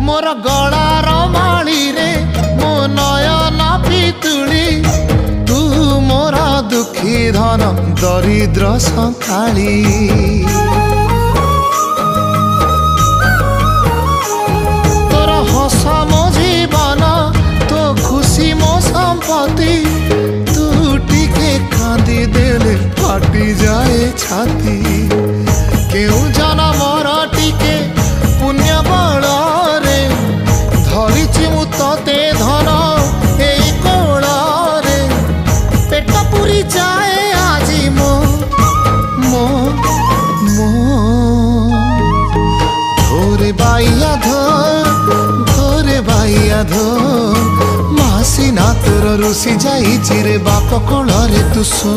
मोर गलार माली रे मो नयन पितुली तू मोर दुखी धन दरिद्र संकाली तोर हस मो जीवन तो खुशी मो संपत्ति तू टिके कांदी देले फाटी जाए छाती केउ जनमर टिके पुण्य बल रे धरिछि मु तते धन एई कोल रे पेट पुरी जाए आजी मो मो मो धोरे बाइया धो मासी ना तोर रुसी जाई चिरे बाप कोल रे तू सो